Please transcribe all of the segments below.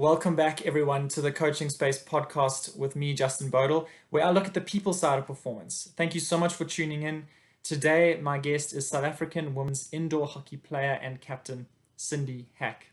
Welcome back, everyone, to the Coaching Space podcast with me, Justin Bodel, where I look at the people side of performance. Thank you so much for tuning in. Today, my guest is South African women's indoor hockey player and captain, Cindy Hack.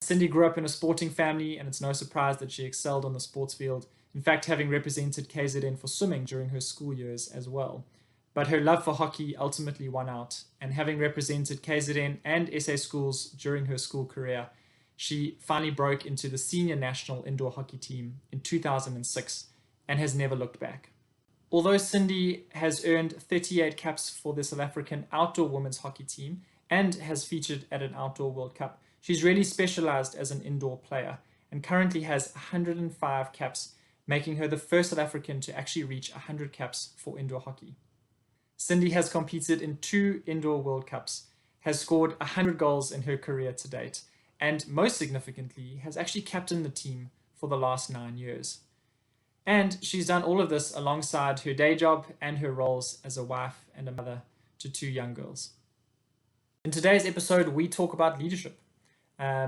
Cindy grew up in a sporting family, and it's no surprise that she excelled on the sports field. In fact, having represented KZN for swimming during her school years as well. But her love for hockey ultimately won out, and having represented KZN and SA schools during her school career, she finally broke into the senior national indoor hockey team in 2006 and has never looked back. Although Cindy has earned 38 caps for the South African outdoor women's hockey team and has featured at an outdoor World Cup, she's really specialized as an indoor player and currently has 105 caps, making her the first South African to actually reach 100 caps for indoor hockey. Cindy has competed in 2 indoor World Cups, has scored 100 goals in her career to date, and most significantly, has actually captained the team for the last 9 years. And she's done all of this alongside her day job and her roles as a wife and a mother to 2 young girls. In today's episode, we talk about leadership.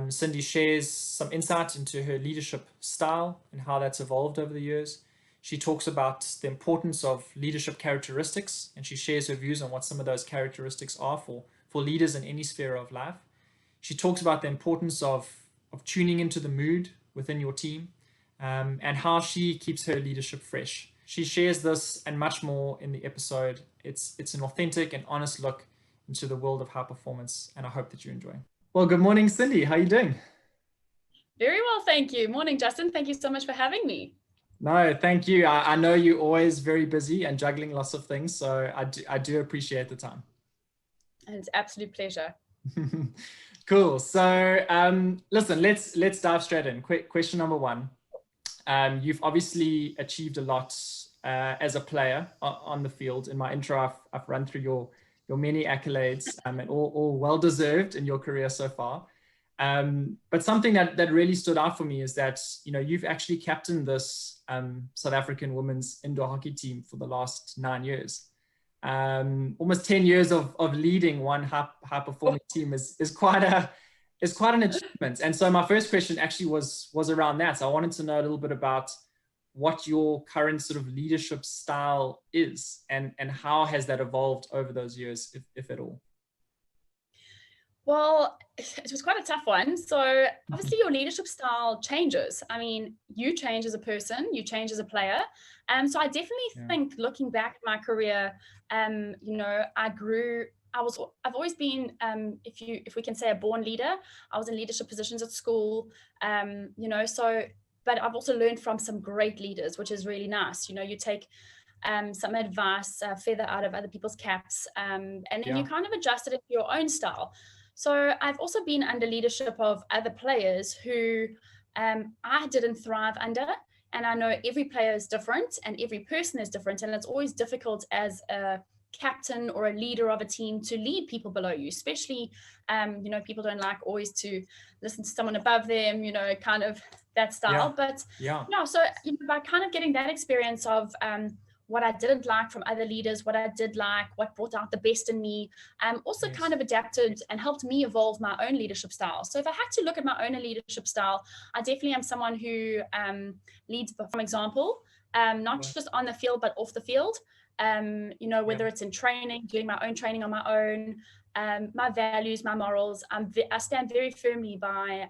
Cindy shares some insight into her leadership style and how that's evolved over the years. She talks about the importance of leadership characteristics, and she shares her views on what some of those characteristics are for leaders in any sphere of life. She talks about the importance of tuning into the mood within your team, and how she keeps her leadership fresh. She shares this and much more in the episode. It's an authentic and honest look into the world of high performance, and I hope that you enjoy. Well, good morning, Cindy. How are you doing? Very well, thank you. Morning, Justin. Thank you so much for having me. No, thank you. I know you're always very busy and juggling lots of things, so I do appreciate the time. And it's an absolute pleasure. Cool. So listen, let's dive straight in. Question number 1. You've obviously achieved a lot as a player on the field. In my intro, I've run through your many accolades, and all well deserved in your career so far. But something that really stood out for me is that you've actually captained this South African women's indoor hockey team for the last 9 years. Almost 10 years of leading one high performing team is quite an achievement. And so my first question actually was around that. So I wanted to know a little bit about what your current sort of leadership style is, and how has that evolved over those years, if at all? Well, it was quite a tough one. So obviously your leadership style changes. I mean, you change as a person, you change as a player. So I definitely think, looking back at my career, I've always been, if we can say, a born leader. I was in leadership positions at school, but I've also learned from some great leaders, which is really nice. You take some advice, feather out of other people's caps, and then you kind of adjust it into your own style. So I've also been under leadership of other players who I didn't thrive under. And I know every player is different and every person is different. And it's always difficult as a captain or a leader of a team to lead people below you, especially, people don't like always to listen to someone above them, kind of that style. So by kind of getting that experience of what I didn't like from other leaders, what I did like, what brought out the best in me, also kind of adapted and helped me evolve my own leadership style. So if I had to look at my own leadership style, I definitely am someone who leads from example, not just on the field, but off the field. Whether it's in training, doing my own training on my own, my values, my morals, I stand very firmly by,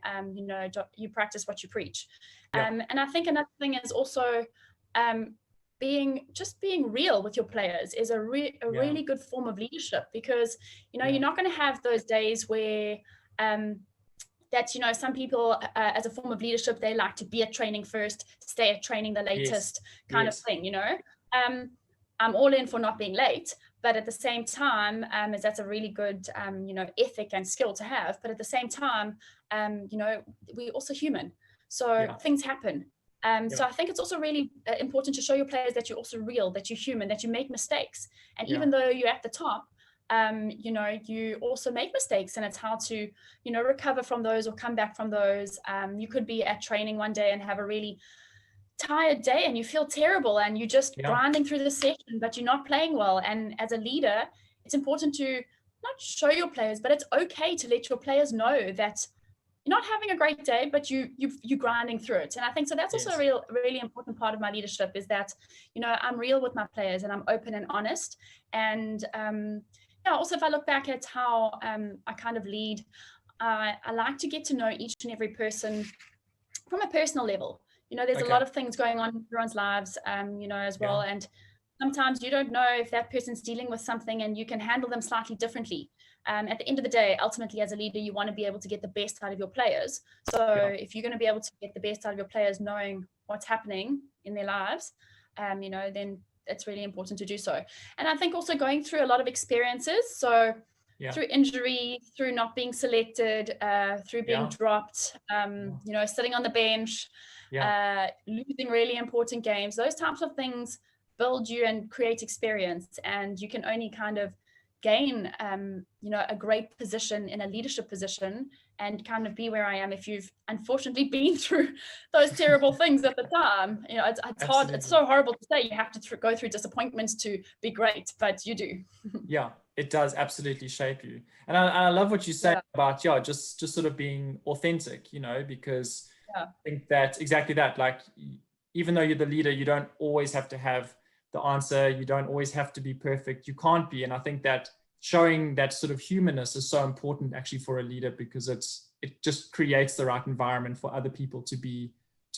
you practice what you preach. And I think another thing is also, being real with your players is a really good form of leadership, because you're not going to have those days where some people as a form of leadership, they like to be at training first, stay at training the latest kind of thing. I'm all in for not being late, but at the same time, as that's a really good ethic and skill to have, but at the same time, we're also human, so things happen. So I think it's also really important to show your players that you're also real, that you're human, that you make mistakes. And even though you're at the top, you also make mistakes, and it's how to, recover from those or come back from those. You could be at training one day and have a really tired day and you feel terrible and you're just grinding through the session, but you're not playing well. And as a leader, it's important to not show your players, but it's okay to let your players know that you're not having a great day, but you're grinding through it. And I think so that's also a really important part of my leadership, is that, you know, I'm real with my players and I'm open and honest. And also if I look back at how I kind of lead, I like to get to know each and every person from a personal level. You know, there's a lot of things going on in everyone's lives, you know, as well. And sometimes you don't know if that person's dealing with something, and you can handle them slightly differently. At the end of the day, ultimately, as a leader, you want to be able to get the best out of your players. So if you're going to be able to get the best out of your players, knowing what's happening in their lives, you know, then it's really important to do so. And I think also going through a lot of experiences. So through injury, through not being selected, through being dropped, you know, sitting on the bench, losing really important games, those types of things build you and create experience. And you can only kind of gain, you know, a great position in a leadership position and kind of be where I am if you've unfortunately been through those terrible things at the time. You know, it's hard. It's so horrible to say you have to go through disappointments to be great, but you do. Yeah, it does absolutely shape you. And I love what you say about, just sort of being authentic, you know, because I think that exactly that, like, even though you're the leader, you don't always have to have the answer. You don't always have to be perfect. You can't be. And I think that showing that sort of humanness is so important actually for a leader, because it just creates the right environment for other people to be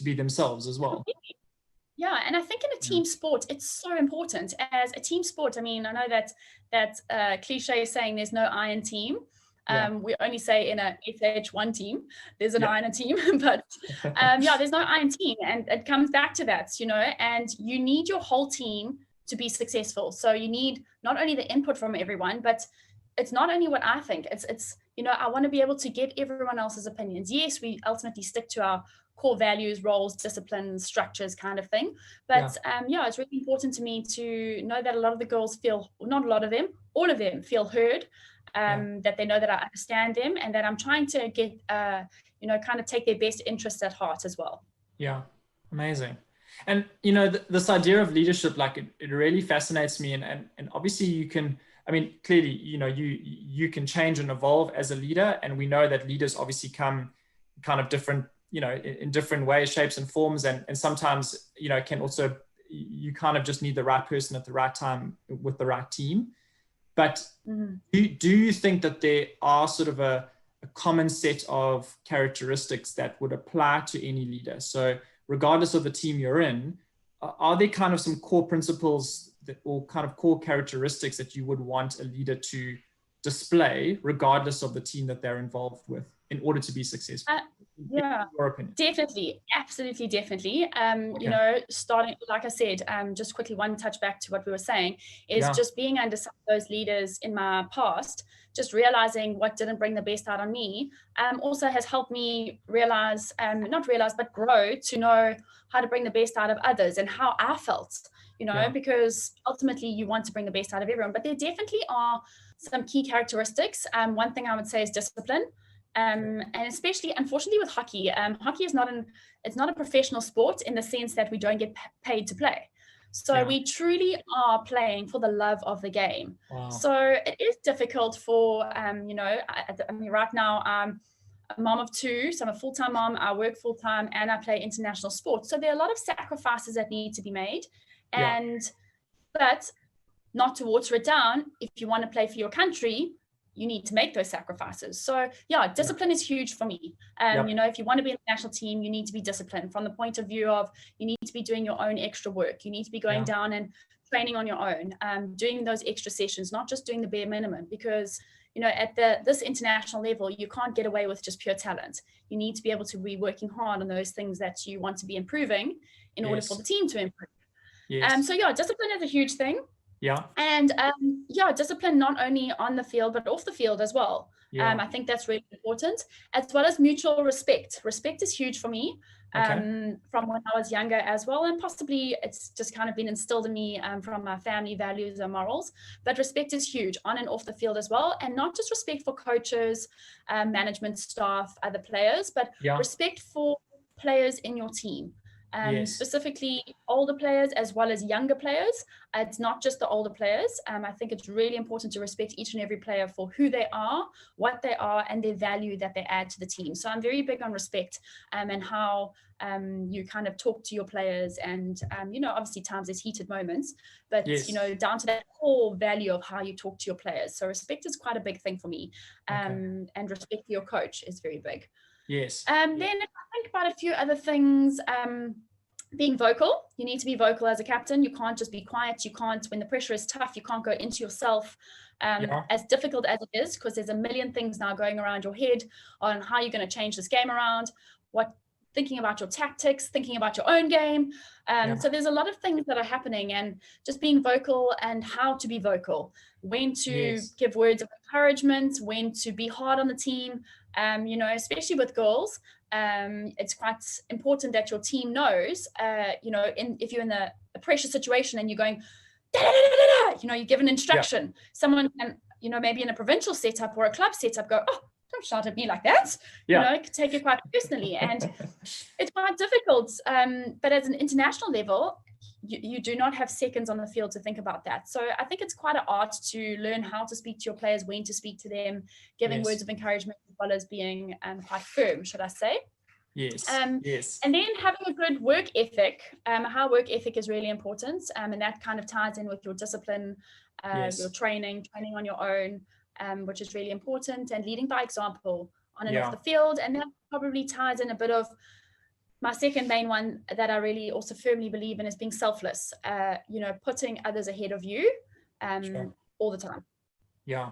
themselves as well. Yeah, and I think in a team sport, it's so important. As a team sport, I mean, I know that cliche is saying there's no I in team. We only say in a FH1 team, there's an I in a team, but there's no I in team. And it comes back to that, you know, and you need your whole team to be successful. So you need not only the input from everyone, but it's not only what I think, it's, you know, I want to be able to get everyone else's opinions. Yes, we ultimately stick to our core values, roles, disciplines, structures kind of thing. But it's really important to me to know that a lot of the girls feel, not a lot of them, all of them feel heard, that they know that I understand them, and that I'm trying to get, you know, kind of take their best interests at heart as well. Yeah, amazing. And, you know, this idea of leadership, like it really fascinates me. And obviously you can, I mean, clearly, you know, you can change and evolve as a leader. And we know that leaders obviously come kind of different, you know, in different ways, shapes and forms. And sometimes, you know, can also, you kind of just need the right person at the right time with the right team. But do you think that there are sort of a common set of characteristics that would apply to any leader? So regardless of the team you're in, are there kind of some core principles or kind of core characteristics that you would want a leader to display regardless of the team that they're involved with in order to be successful? Yeah, in your opinion? Definitely. Absolutely. Definitely. You know, starting, like I said, just quickly, one touch back to what we were saying is just being under some of those leaders in my past, just realizing what didn't bring the best out of me, also has helped me realize, not realize, but grow to know how to bring the best out of others and how I felt, you know, because ultimately you want to bring the best out of everyone, but there definitely are some key characteristics. One thing I would say is discipline. And especially, unfortunately, with hockey, hockey is it's not a professional sport in the sense that we don't get paid to play. So we truly are playing for the love of the game. Wow. So it is difficult for, you know, I mean, right now I'm a mom of two, so I'm a full-time mom, I work full-time, and I play international sports. So there are a lot of sacrifices that need to be made. But not to water it down, if you want to play for your country, you need to make those sacrifices. So discipline is huge for me. You know, if you want to be in the national team, you need to be disciplined from the point of view of you need to be doing your own extra work. You need to be going down and training on your own, doing those extra sessions, not just doing the bare minimum, because, you know, at this international level, you can't get away with just pure talent. You need to be able to be working hard on those things that you want to be improving in order for the team to improve. Discipline is a huge thing. And discipline not only on the field but off the field as well. I think that's really important, as well as mutual respect. Respect is huge for me, from when I was younger as well, and possibly it's just kind of been instilled in me from my family values and morals. But respect is huge on and off the field as well, and not just respect for coaches, management staff, other players, but respect for players in your team. Yes. specifically older players as well as younger players. It's not just the older players. I think it's really important to respect each and every player for who they are, what they are, and their value that they add to the team. So I'm very big on respect, and how you kind of talk to your players, and obviously times there's heated moments, but Yes. down to that core value of how you talk to your players. So respect is quite a big thing for me, and respect for your coach is very big. Yes. Then if I think about a few other things, being vocal. You need to be vocal as a captain. You can't just be quiet. You can't, when the pressure is tough, you can't go into yourself, as difficult as it is, because there's a million things now going around your head on how you're going to change this game around, thinking about your tactics, thinking about your own game. So there's a lot of things that are happening, and just being vocal and how to be vocal, when to give words of encouragement, when to be hard on the team, especially with girls. It's quite important that your team knows, if you're in a pressure situation and you're going, you give an instruction, someone can, maybe in a provincial setup or a club setup go, oh, don't shout at me like that. Take it quite personally, and it's quite difficult. But at an international level, you do not have seconds on the field to think about that. So I think it's quite an art to learn how to speak to your players, when to speak to them, giving words of encouragement, as well as being quite firm, should I say. Yes. Yes. And then having a good work ethic. How work ethic is really important, and that kind of ties in with your discipline, your training on your own, which is really important, and leading by example on and off the field. And that probably ties in a bit of my second main one that I really also firmly believe in, is being selfless, putting others ahead of you all the time. Yeah,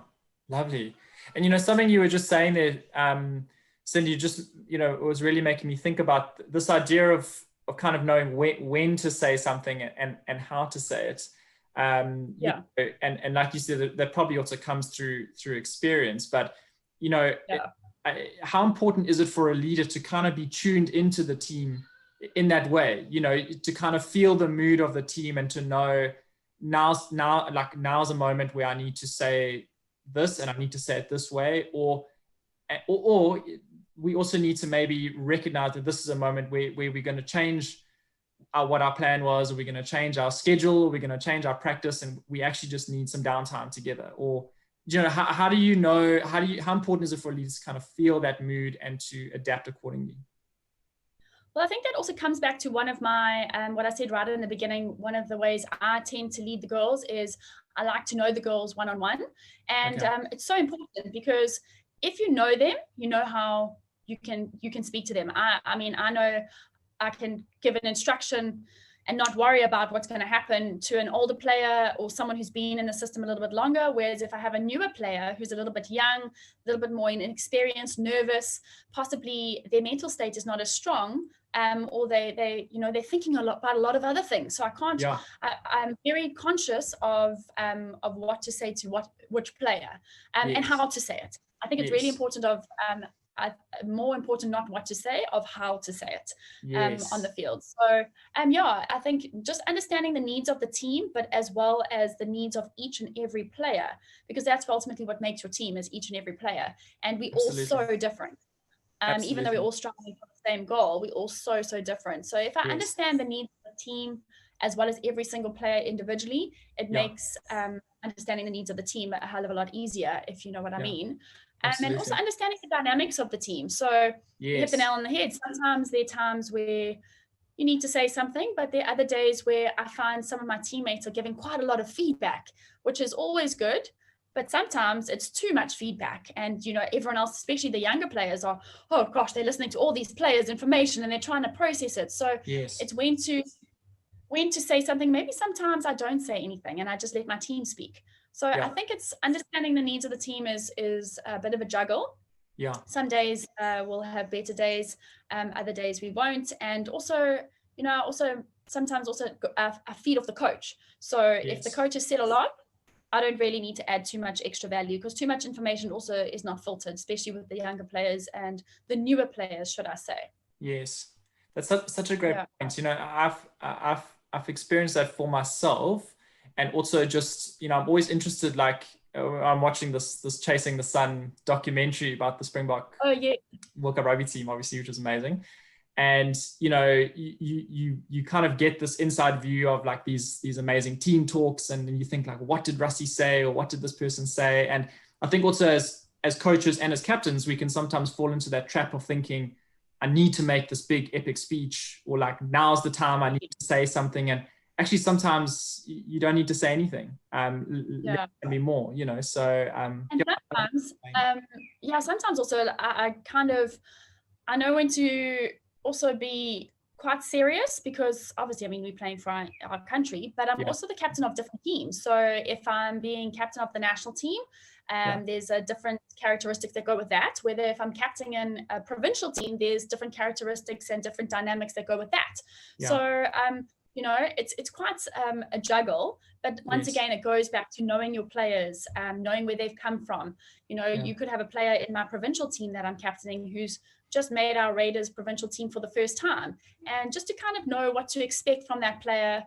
lovely. And, something you were just saying there, Cindy, just, it was really making me think about this idea of kind of knowing when to say something and how to say it. And like you said, that probably also comes through experience, but how important is it for a leader to kind of be tuned into the team in that way, to kind of feel the mood of the team, and to know now's a moment where I need to say this, and I need to say it this way, or we also need to maybe recognize that this is a moment where we're going to change what our plan was, or we're going to change our schedule, or we're going to change our practice, and we actually just need some downtime together. Or, how do you know, how important is it for leaders to kind of feel that mood and to adapt accordingly? Well, I think that also comes back to one of my, what I said right in the beginning. One of the ways I tend to lead the girls is I like to know the girls one-on-one. And it's so important, because if you know them, you know how you can speak to them. I mean, I know I can give an instruction and not worry about what's going to happen to an older player or someone who's been in the system a little bit longer. Whereas if I have a newer player who's a little bit young, a little bit more inexperienced, nervous, possibly their mental state is not as strong, or they're thinking about a lot of other things. So I can't. I'm very conscious of what to say to which player, and how to say it. I think it's really important more important not what to say, of how to say it on the field. So I think just understanding the needs of the team, but as well as the needs of each and every player, because that's ultimately what makes your team, is each and every player. And we all so different. Even though we're all striving for the same goal, we're all so different. So if I understand the needs of the team as well as every single player individually, it makes understanding the needs of the team a hell of a lot easier, if you know what I mean. And also understanding the dynamics of the team. So you hit the nail on the head. Sometimes there are times where you need to say something, but there are other days where I find some of my teammates are giving quite a lot of feedback, which is always good. But sometimes it's too much feedback. And, everyone else, especially the younger players, are, oh gosh, they're listening to all these players' information and they're trying to process it. So it's when to say something. Maybe sometimes I don't say anything and I just let my team speak. So I think it's understanding the needs of the team is a bit of a juggle. Some days we'll have better days, other days we won't. And also, sometimes I feed off the coach. So if the coach has said a lot, I don't really need to add too much extra value, because too much information also is not filtered, especially with the younger players and the newer players, should I say. Yes, that's such a great point. I've experienced that for myself. And also just, I'm always interested, like I'm watching this Chasing the Sun documentary about the Springbok World Cup rugby team, obviously, which is amazing. And you kind of get this inside view of like these amazing team talks, and then you think like, what did Rusty say, or what did this person say? And I think also as coaches and as captains, we can sometimes fall into that trap of thinking, I need to make this big epic speech, or like, now's the time I need to say something. And actually sometimes you don't need to say anything. Let me more, so and sometimes also I know when to also be quite serious, because obviously, I mean, we're playing for our country, but I'm also the captain of different teams. So if I'm being captain of the national team, there's a different characteristics that go with that. Whether if I'm captaining in a provincial team, there's different characteristics and different dynamics that go with that. So it's quite a juggle, but once again, it goes back to knowing your players, knowing where they've come from. You could have a player in my provincial team that I'm captaining who's just made our Raiders provincial team for the first time, and just to kind of know what to expect from that player.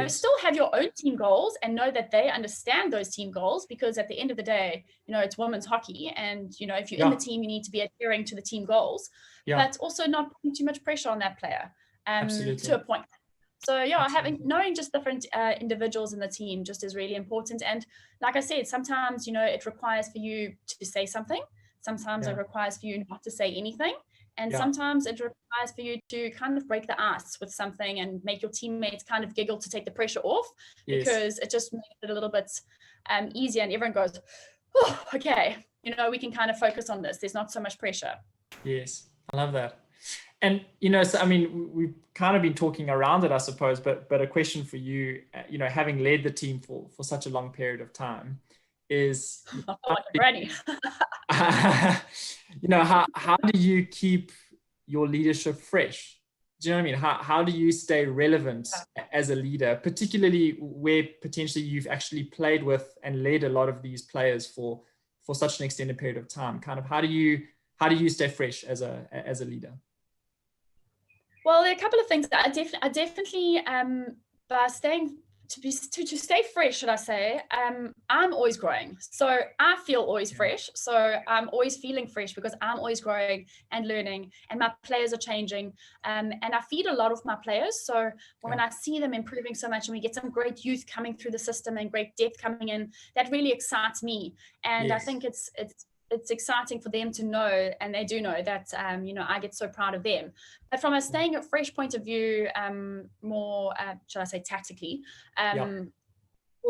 Still have your own team goals and know that they understand those team goals, because at the end of the day, it's women's hockey, and if you're in the team, you need to be adhering to the team goals, but also not putting too much pressure on that player to a point. So knowing just different individuals in the team just is really important. And like I said, sometimes it requires for you to say something, sometimes it requires for you not to say anything, and sometimes it requires for you to kind of break the ice with something and make your teammates kind of giggle to take the pressure off, because it just makes it a little bit easier, and everyone goes, oh, okay, we can kind of focus on this. There's not so much pressure. Yes, I love that. And, so, I mean, we've kind of been talking around it, I suppose, but a question for you, having led the team for such a long period of time is, how do you keep your leadership fresh? Do you know what I mean? How do you stay relevant as a leader, particularly where potentially you've actually played with and led a lot of these players for such an extended period of time? Kind of how do you stay fresh as a leader? Well, there are a couple of things that I definitely by staying to stay fresh, should I say, I'm always growing. So I feel always fresh. So I'm always feeling fresh because I'm always growing and learning, and my players are changing. And I feed a lot of my players. So when I see them improving so much, and we get some great youth coming through the system and great depth coming in, that really excites me. And I think it's exciting for them to know, and they do know that, I get so proud of them. But from a staying at fresh point of view, more, should I say tactically, or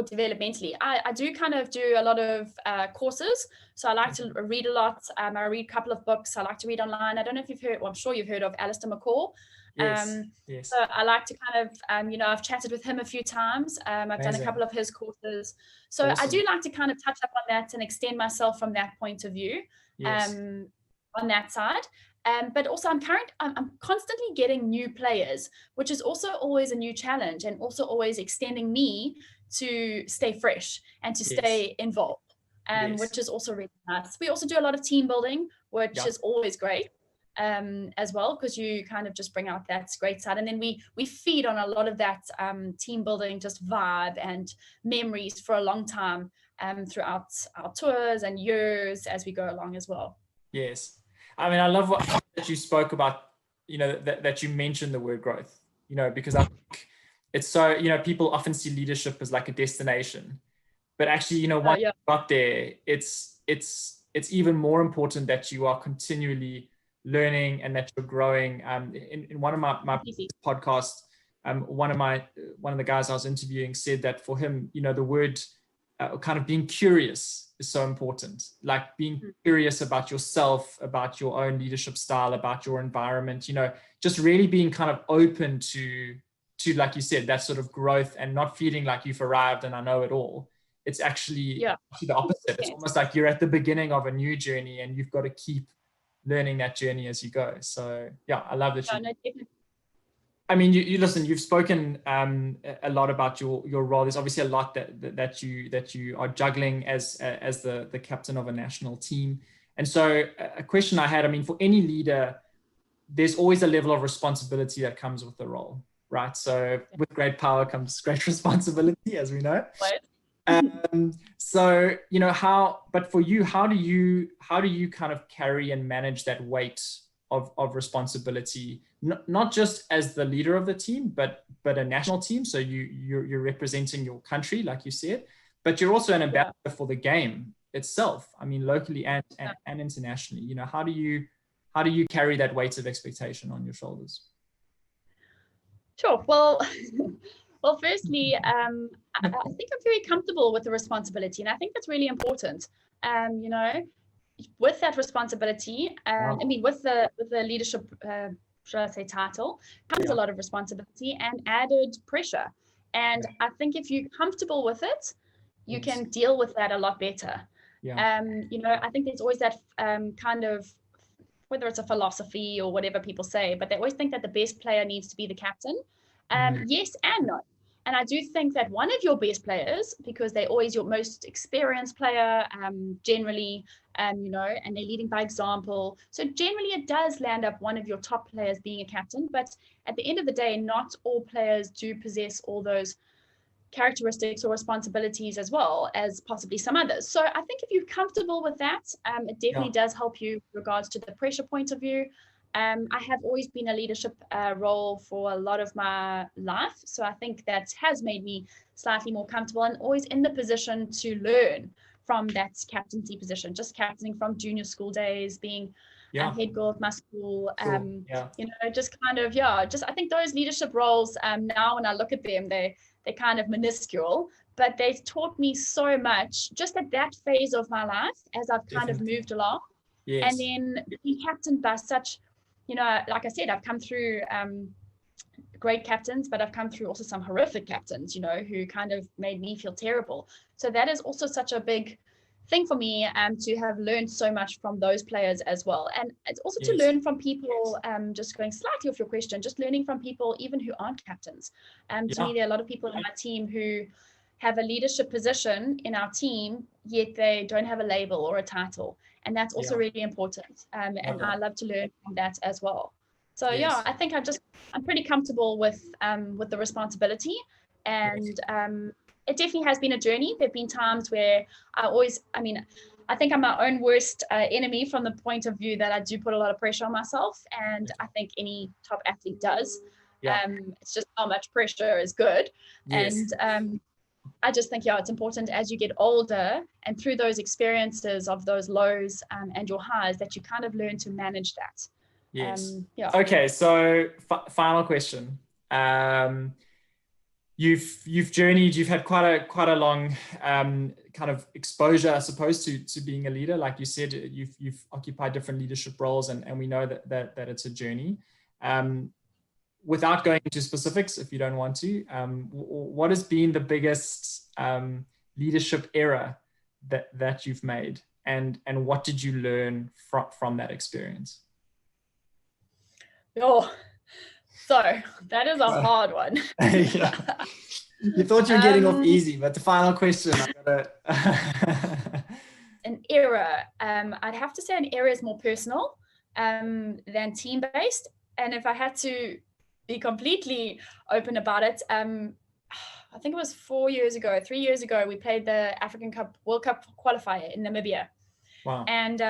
developmentally, I do kind of do a lot of courses. So I like to read a lot. I read a couple of books. I like to read online. I don't know if you've heard, well, I'm sure you've heard of Alistair McCall. Yes. So I like to kind of, I've chatted with him a few times. I've done a couple of his courses. So I do like to kind of touch up on that and extend myself from that point of view, on that side. But also I'm constantly getting new players, which is also always a new challenge, and also always extending me to stay fresh and to stay involved, which is also really nice. We also do a lot of team building, which is always great. As well, because you kind of just bring out that great side, and then we feed on a lot of that team building, just vibe and memories for a long time throughout our tours and years as we go along as well. Yes, I mean, I love that you spoke about, that you mentioned the word growth, because I think it's so, people often see leadership as like a destination, but actually, once you got there, it's even more important that you are continually learning and that you're growing. In one of my podcasts, one of the guys I was interviewing said that for him, the word kind of being curious is so important, like being curious about yourself, about your own leadership style, about your environment, just really being kind of open to, like you said, that sort of growth, and not feeling like you've arrived and I know it all. It's actually the opposite. It's almost like you're at the beginning of a new journey, and you've got to keep learning that journey as you go. So I love that. I mean, you listen, you've spoken a lot about your role. There's obviously a lot that you are juggling as the captain of a national team. And so a question I had, I mean, for any leader, there's always a level of responsibility that comes with the role, right? So with great power comes great responsibility, as we know. Right. So, but for you, how do you kind of carry and manage that weight of responsibility, not just as the leader of the team, but a national team. So you're representing your country, like you said, but you're also an ambassador for the game itself. I mean, locally and internationally. You know, how do you carry that weight of expectation on your shoulders? Sure. Well, firstly, I think I'm very comfortable with the responsibility, and I think that's really important. You know, with that responsibility, I mean, with the leadership, should I say, title, comes a lot of responsibility and added pressure. And I think if you're comfortable with it, you can deal with that a lot better. You know, I think there's always that kind of, whether it's a philosophy or whatever people say, but they always think that the best player needs to be the captain. Yes and no. And I do think that one of your best players, because they're always your most experienced player, generally, you know, and they're leading by example. So generally it does land up one of your top players being a captain, but at the end of the day, not all players do possess all those characteristics or responsibilities as well as possibly some others. So I think if you're comfortable with that, it definitely does help you with regards to the pressure point of view. I have always been a leadership role for a lot of my life. So I think that has made me slightly more comfortable and always in the position to learn from that captaincy position, just captaining from junior school days, being a head girl at my school, you know, just kind of, just I think those leadership roles, now when I look at them, they're kind of minuscule, but they've taught me so much just at that phase of my life as I've kind of moved along. And then being captained by such, you know, like I said, I've come through great captains, but I've come through also some horrific captains, you know, who kind of made me feel terrible. So that is also such a big thing for me, to have learned so much from those players as well. And it's also to learn from people, just going slightly off your question, just learning from people even who aren't captains. To me, there are a lot of people in my team who have a leadership position in our team, yet they don't have a label or a title. And that's also really important. And I love to learn from that as well. So I think I'm pretty comfortable with the responsibility, and it definitely has been a journey. There've been times where I think I'm my own worst enemy from the point of view that I do put a lot of pressure on myself, and I think any top athlete does. It's just how much pressure is good. And I just think, it's important as you get older and through those experiences of those lows and your highs that you kind of learn to manage that. Okay, so final question. You've journeyed, you've had quite a long kind of exposure, I suppose, to being a leader. Like you said, you've occupied different leadership roles, and we know that it's a journey. Without going into specifics, if you don't want to, what has been the biggest leadership error that you've made, and what did you learn from that experience? So that is a hard one. You thought you were getting off easy, but the final question, an error. I'd have to say an error is more personal than team-based. And if I had to be completely open about it, I think it was 3 years ago, we played the African World Cup qualifier in Namibia. Wow. And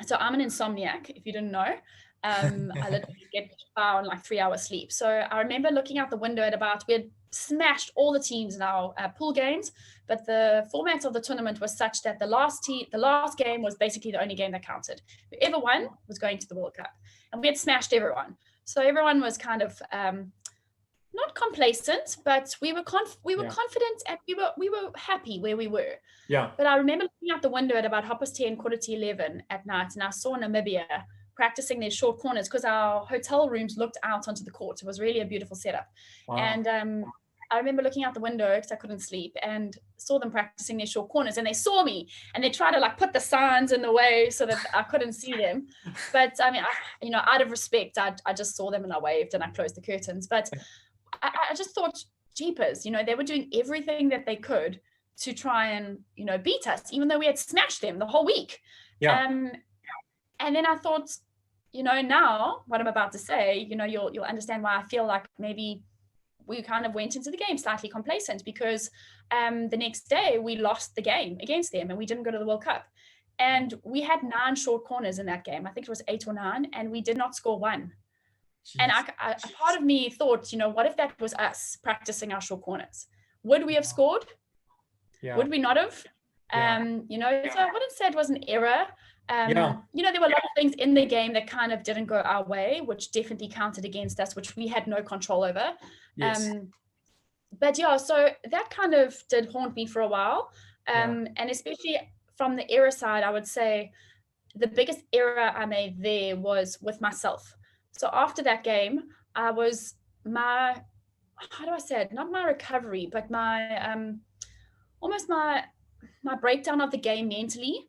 so I'm an insomniac, if you didn't know. I literally get on like 3 hours sleep. So I remember looking out the window we had smashed all the teams in our pool games, but the format of the tournament was such that the last game was basically the only game that counted. Whoever won was going to the World Cup, and we had smashed everyone. So everyone was kind of not complacent, but we were confident, and we were happy where we were. Yeah. But I remember looking out the window at about 10:30, 11:15 at night, and I saw Namibia practicing their short corners because our hotel rooms looked out onto the court. It was really a beautiful setup. Wow. And I remember looking out the window because I couldn't sleep and saw them practicing their short corners, and they saw me and they tried to put the signs in the way so that I couldn't see them. But I mean, out of respect, I just saw them and I waved and I closed the curtains. But I just thought, jeepers, they were doing everything that they could to try and, beat us, even though we had smashed them the whole week. Yeah. And then I thought, now what I'm about to say, you'll understand why I feel like maybe we kind of went into the game slightly complacent, because the next day we lost the game against them and we didn't go to the World Cup. And we had 9 short corners in that game. I think it was 8 or 9, and we did not score one. Jeez. And a part of me thought, what if that was us practicing our short corners? Would we have scored? Yeah. Would we not have? Yeah. So I wouldn't say it was an error. There were a lot of things in the game that kind of didn't go our way, which definitely counted against us, which we had no control over. Yes. But yeah, so that kind of did haunt me for a while. And especially from the error side, I would say the biggest error I made there was with myself. So after that game, I was how do I say it? Not my recovery, but my almost my breakdown of the game mentally.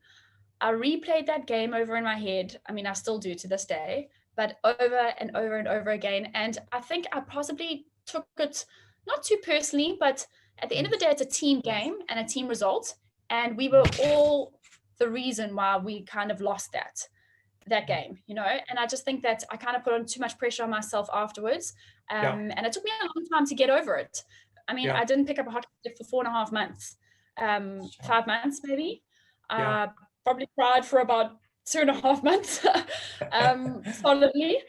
I replayed that game over in my head. I mean, I still do to this day, but over and over and over again. And I think I possibly took it not too personally, but at the end of the day, it's a team game and a team result. And we were all the reason why we kind of lost that game, and I just think that I kind of put on too much pressure on myself afterwards. And it took me a long time to get over it. I mean, I didn't pick up a hockey stick for 4.5 months, 5 months, maybe. Probably cried for about 2.5 months, solidly.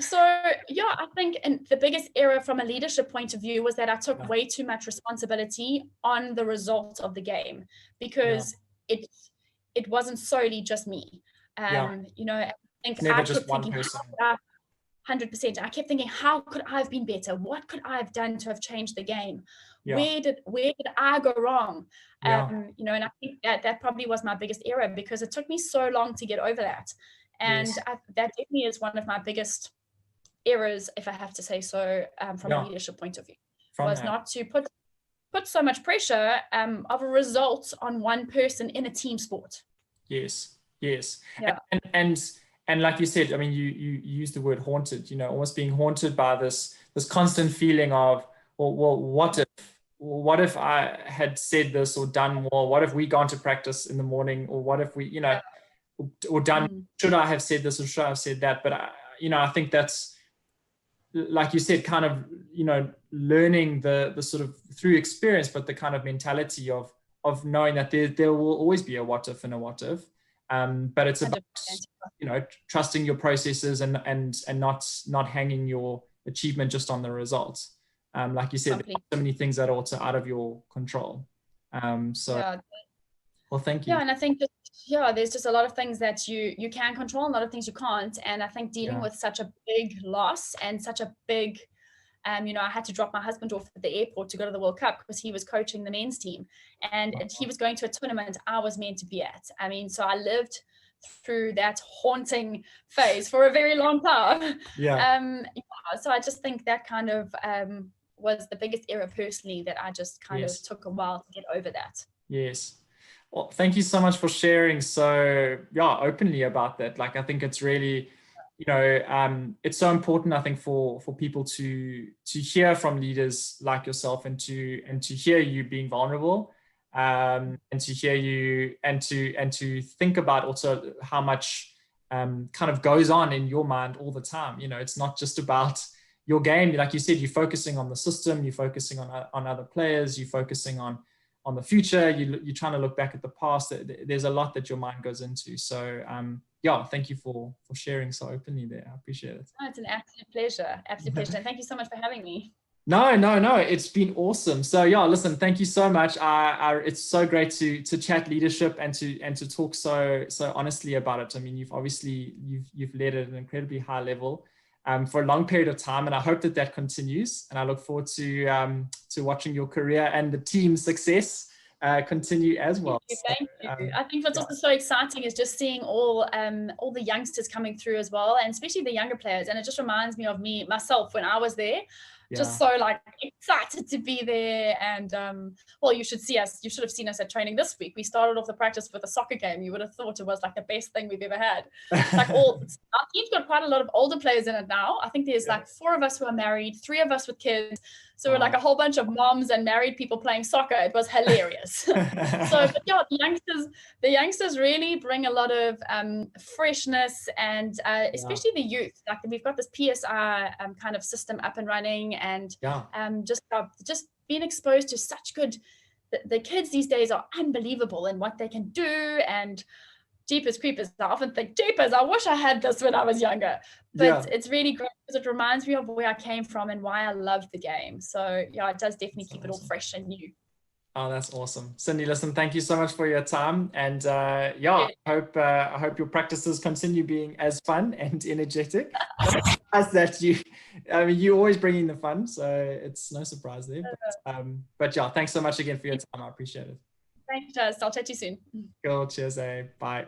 So I think the biggest error from a leadership point of view was that I took way too much responsibility on the result of the game, because it wasn't solely just me. I think never just one person. 100%. I kept thinking, how could I have been better? What could I have done to have changed the game? Where did I go wrong? And I think that probably was my biggest error, because it took me so long to get over that. And that definitely is one of my biggest errors, if I have to say so, from a leadership point of view, not to put so much pressure of a result on one person in a team sport. Yes. And like you said, I mean, you used the word haunted, almost being haunted by this constant feeling of, well, what if I had said this or done more? What if we gone to practice in the morning? Or what if we, or done, should I have said this or should I have said that? But, I think that's, like you said, kind of, learning the sort of through experience, but the kind of mentality of knowing that there will always be a what if and a what if. But it's about, trusting your processes and not hanging your achievement just on the results. Like you said, there are so many things that are also out of your control. Well, thank you. Yeah, and I think there's just a lot of things that you can control, and a lot of things you can't. And I think dealing with such a big loss and such a big, I had to drop my husband off at the airport to go to the World Cup because he was coaching the men's team, and he was going to a tournament I was meant to be at. I mean, so I lived through that haunting phase for a very long time. So I just think that kind of was the biggest error personally, that I just kind of took a while to get over that. Yes. Well, thank you so much for sharing so openly about that. Like, I think it's really, it's so important, I think, for people to hear from leaders like yourself, and to hear you being vulnerable, and to hear you and to think about also how much kind of goes on in your mind all the time. It's not just about your game. Like you said, you're focusing on the system, you're focusing on other players, you're focusing on the future, you're trying to look back at the past. There's a lot that your mind goes into. So thank you for sharing so openly there. I appreciate it. Oh, it's an absolute pleasure. Absolute pleasure. And thank you so much for having me. No, it's been awesome. So listen, thank you so much. It's so great to chat leadership and to talk so honestly about it. I mean, you've led at an incredibly high level for a long period of time, and I hope that continues. And I look forward to watching your career and the team's success continue as well. Thank you. I think what's also so exciting is just seeing all the youngsters coming through as well, and especially the younger players. And it just reminds me of myself when I was there. Just so excited to be there. And you should have seen us at training this week. We started off the practice with a soccer game. You would have thought it was like the best thing we've ever had. Our team's got quite a lot of older players in it now. I think there's 4 of us who are married, 3 of us with kids. So we're like a whole bunch of moms and married people playing soccer. It was hilarious. The youngsters really bring a lot of freshness, and especially the youth. Like, we've got this PSI kind of system up and running, and just being exposed to such good the kids these days are unbelievable in what they can do, and Jeepers Creepers, I often think, Jeepers, I wish I had this when I was younger. But it's really great because it reminds me of where I came from and why I loved the game. So yeah, it does definitely keep it all fresh and new. Oh, that's awesome. Cindy, listen, thank you so much for your time. And yeah, I hope your practices continue being as fun and energetic. As that you always bring in the fun, so it's no surprise there. But yeah, thanks so much again for your time. I appreciate it. Thanks, Jess. I'll chat to you soon. Cool. Cheers, bye.